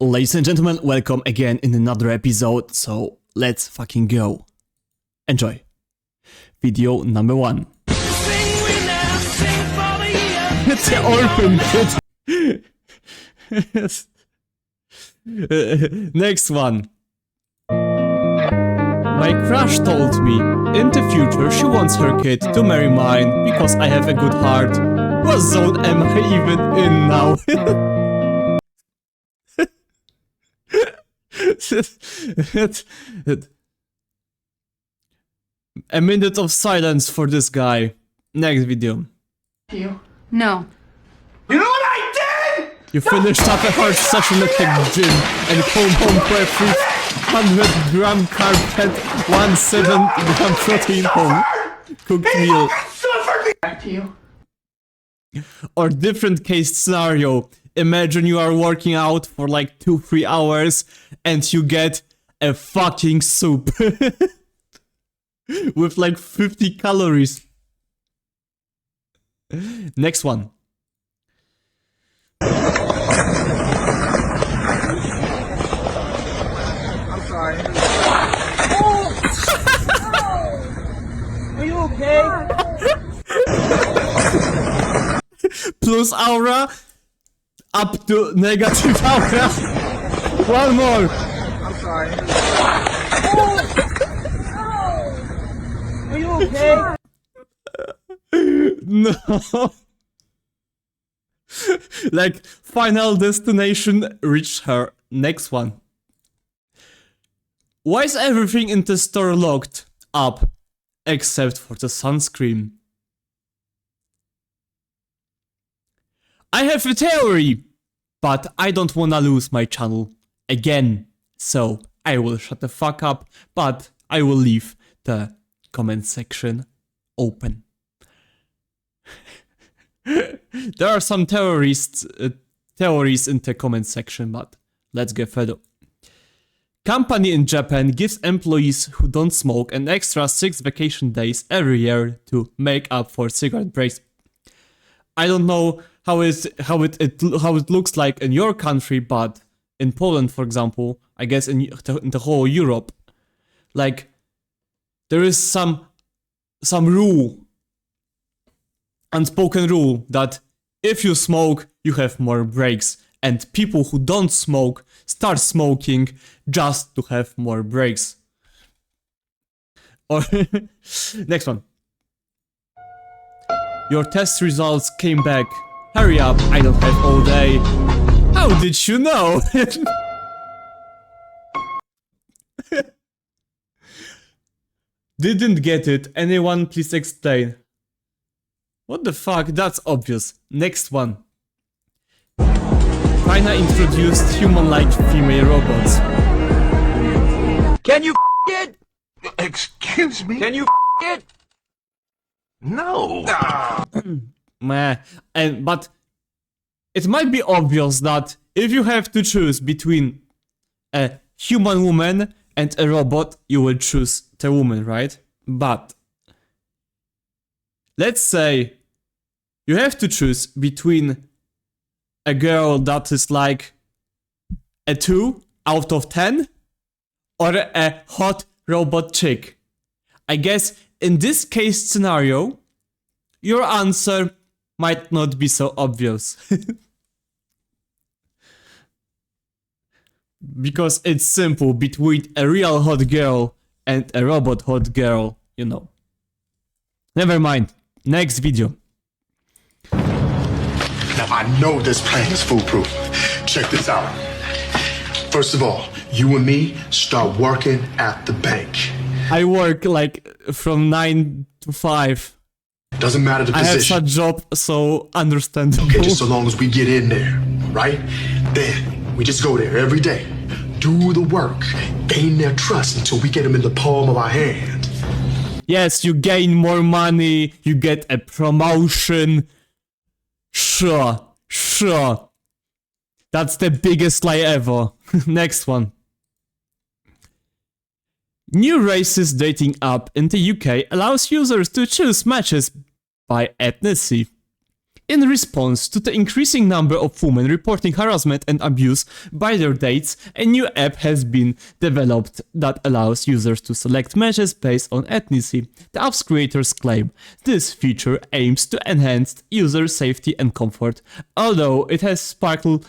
Ladies and gentlemen, welcome again in another episode, so let's fucking go. Enjoy. Video number 1. It's the orphan kid. Next one. My crush told me, in the future she wants her kid to marry mine because I have a good heart. What zone am I even in now? A minute of silence for this guy. Next video. You? No. You know what I did? You finished up a hard session at the gym and came home for a 300-gram carb fat, 170-gram protein home cooked meal. Back to you. Or different case scenario. Imagine you are working out for like 2-3 hours and you get a fucking soup with like 50 calories. Next one. I'm sorry. Are you okay? Plus aura up to negative aura. One more. I'm sorry. Are you okay? No. Like, final destination, reach her. Next one. Why is everything in the store locked up except for the sunscreen? I have a theory, but I don't wanna lose my channel again. So I will shut the fuck up, but I will leave the comment section open. There are some theories in the comment section, but let's get further. Company in Japan gives employees who don't smoke an extra 6 vacation days every year to make up for cigarette breaks. I don't know how it looks like in your country, but in Poland, for example, I guess in the whole Europe, like there is some rule, unspoken rule, that if you smoke, you have more breaks, and people who don't smoke start smoking just to have more breaks. Or next one. Your test results came back. Hurry up, I don't have all day. How did you know? Didn't get it. Anyone please explain? What the fuck? That's obvious. Next one. China introduced human-like female robots. Can you it? Excuse me? Can you it? No. Meh. But it might be obvious that if you have to choose between a human woman and a robot, you will choose the woman, right? But let's say you have to choose between a girl that is like a 2 out of 10 or a hot robot chick. I guess in this case scenario, your answer might not be so obvious. Because it's simple between a real hot girl and a robot hot girl, you know. Never mind. Next video. Now I know this plan is foolproof. Check this out. First of all, you and me start working at the bank. I work like from 9 to 5. Doesn't matter the I have position. such job, so understandable. Okay, just so long as we get in there, right? Then we just go there every day, do the work, gain their trust until we get them in the palm of our hand. Yes, you gain more money, you get a promotion. Sure. That's the biggest lie ever. Next one. New racist dating app in the UK allows users to choose matches by ethnicity. In response to the increasing number of women reporting harassment and abuse by their dates, a new app has been developed that allows users to select matches based on ethnicity. The app's creators claim this feature aims to enhance user safety and comfort, although it has sparked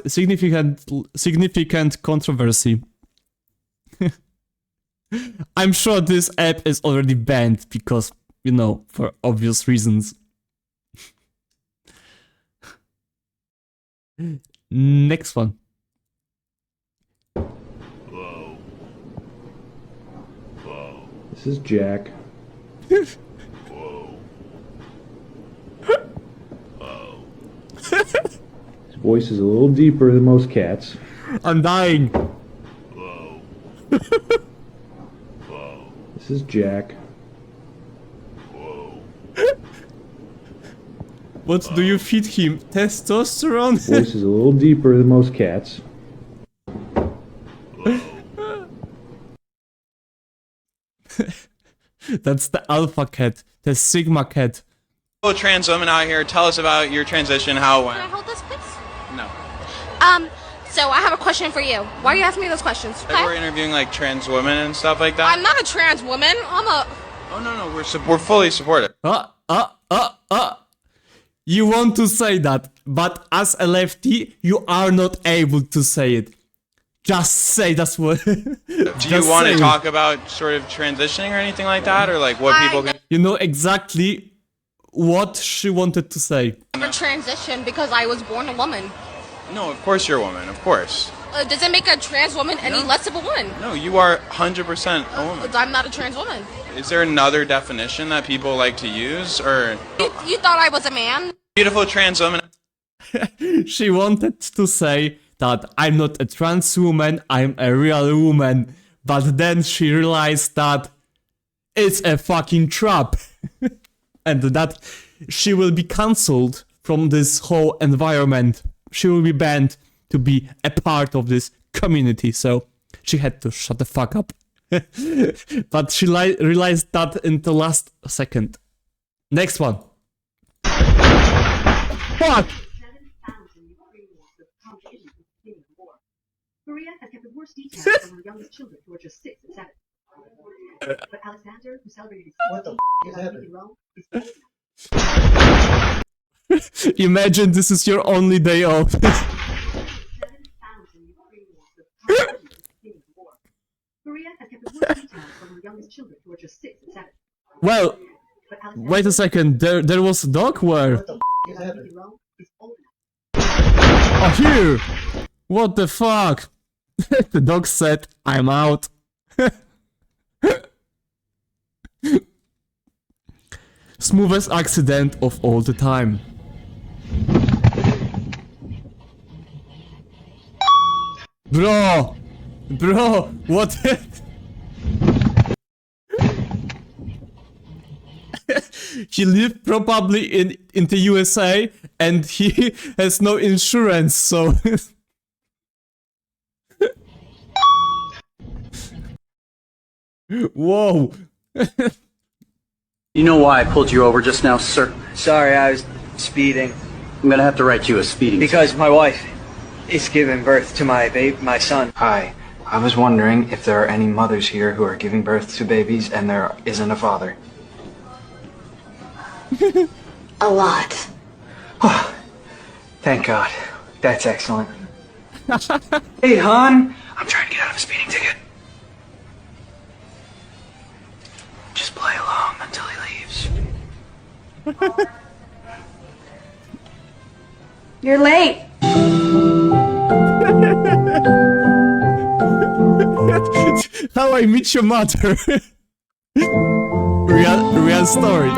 significant controversy. I'm sure this app is already banned because, you know, for obvious reasons. Next one. This is Jack. His voice is a little deeper than most cats. I'm dying. This is Jack. What do you feed him? Testosterone? Voice is a little deeper than most cats. That's the alpha cat, the sigma cat. Trans women out here, tell us about your transition, how it Can I went. hold this, please? No. So I have a question for you. Why are you asking me those questions? Like we're interviewing like trans women and stuff like that. I'm not a trans woman. I'm a... Oh no, we're fully supportive. You want to say that, but as a lefty, you are not able to say it. Just say that's what. Do you want to talk about sort of transitioning or anything like that, or like what people can? You know exactly what she wanted to say. For transition because I was born a woman. No, of course you're a woman, of course. Does it make a trans woman any less of a woman? No, you are 100% a woman. I'm not a trans woman. Is there another definition that people like to use, or You thought I was a man? beautiful trans woman? She wanted to say that I'm not a trans woman, I'm a real woman. But then she realized that it's a fucking trap. And that she will be cancelled from this whole environment. She will be banned to be a part of this community. So she had to shut the fuck up. But she realized that in the last second. Next one. Fuck! Korea has kept the worst details from her youngest children, who are just 6 and 7. But Alexander, who celebrated his What the f*** is happening? in Rome, is Imagine this is your only day off. 7,000 Ukrainians with complications at the beginning of the war. Korea has kept the worst details from her youngest children, who are just 6 and 7. Well, But Alexander, wait a second, there was a dog where? What the f*** is happening? in Rome, is old enough. Oh, here! What the fuck? The dog said, I'm out. Smoothest accident of all the time. Bro! Bro, what? He lived probably in the USA and he has no insurance, so... Whoa! You know why I pulled you over just now, sir? Sorry, I was speeding. I'm gonna have to write you a speeding ticket. Because my wife is giving birth to my son. Hi, I was wondering if there are any mothers here who are giving birth to babies and there isn't a father. A lot. Oh, thank God. That's excellent. Hey, hon. I'm trying to get out of a speeding ticket. Just play along until he leaves. You're late. How I Met Your Mother. real story.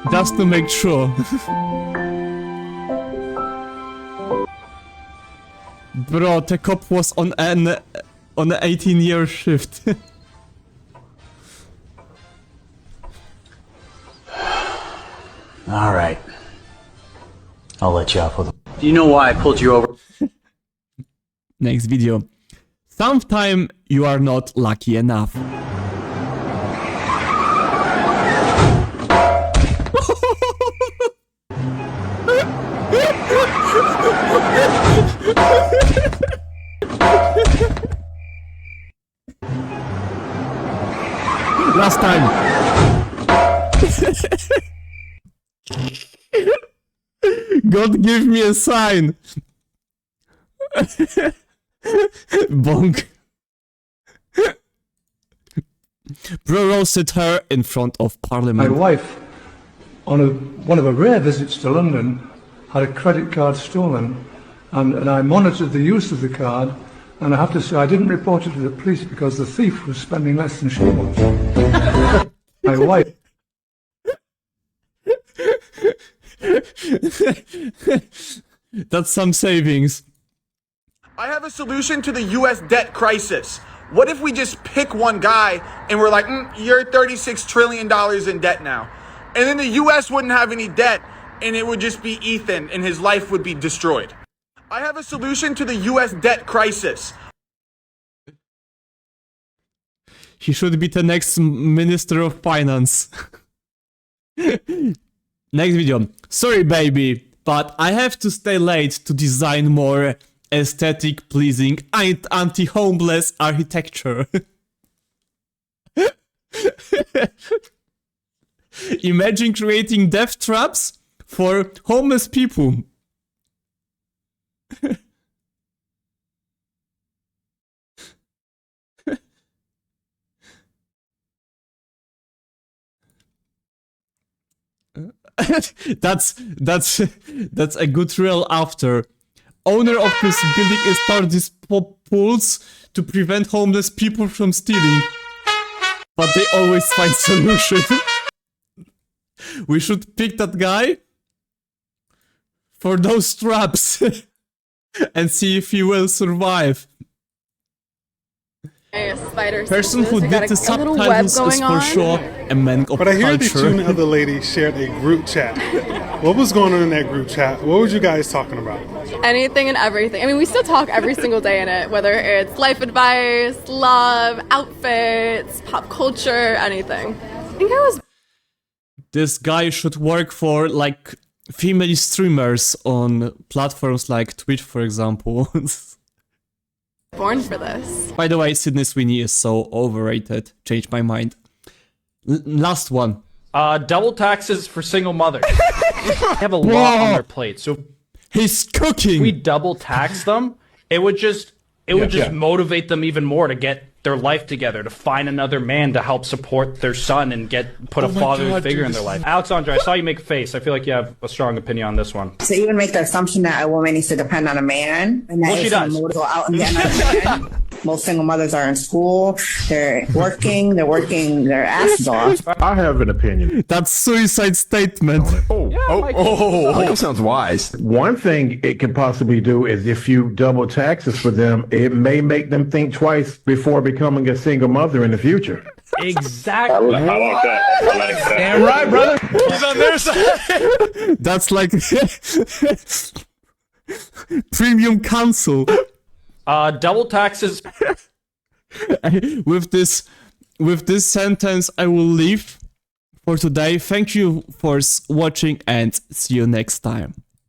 Just to make sure. Bro, the cop was on an 18-year shift. All right. I'll let you off with. Do you know why I pulled you over? Next video. Sometime you are not lucky enough. Last time. God give me a sign. Bonk. Bro roasted her in front of My Parliament. wife, on one of her rare visits to London, had a credit card stolen, and I monitored the use of the card, and I have to say I didn't report it to the police because the thief was spending less than she was. My wife. That's some savings. I have a solution to the U.S. debt crisis. What if we just pick one guy and we're like, you're $36 trillion in debt now. And then the U.S. wouldn't have any debt and it would just be Ethan and his life would be destroyed. I have a solution to the U.S. debt crisis. He should be the next Minister of Finance. Next video. Sorry baby, but I have to stay late to design more aesthetic pleasing and anti-homeless architecture. Imagine creating death traps for homeless people. that's a good reel after. Owner of this building installed these pools to prevent homeless people from stealing. But they always find solution. We should pick that guy for those traps and see if he will survive. Person who did the subtitles is for sure a man of culture. But I hear that you and the other lady shared a group chat. What was going on in that group chat? What were you guys talking about? Anything and everything. I mean, we still talk every single day in it, whether it's life advice, love, outfits, pop culture, anything. I think I was... This guy should work for, like, female streamers on platforms like Twitch, for example. born for this. By the way, Sydney Sweeney is so overrated. Changed my mind. Last one. Double taxes for single mothers. They have a lot on their plate, so he's cooking. If we double tax them, it would just motivate them even more to get their life together, to find another man to help support their son and put a father figure in their life. Alexandra, I saw you make a face. I feel like you have a strong opinion on this one. So you would make the assumption that a woman needs to depend on a man, and that she does. Go out and get another man. Most single mothers are in school. They're working their asses off. I have an opinion. That's suicide statement. That sounds wise. One thing it could possibly do is if you double taxes for them, it may make them think twice before becoming a single mother in the future. Exactly. I like that. I like that. Damn right, brother. He's on their side. That's like premium counsel. Double taxes. With this sentence, I will leave for today. Thank you for watching and see you next time.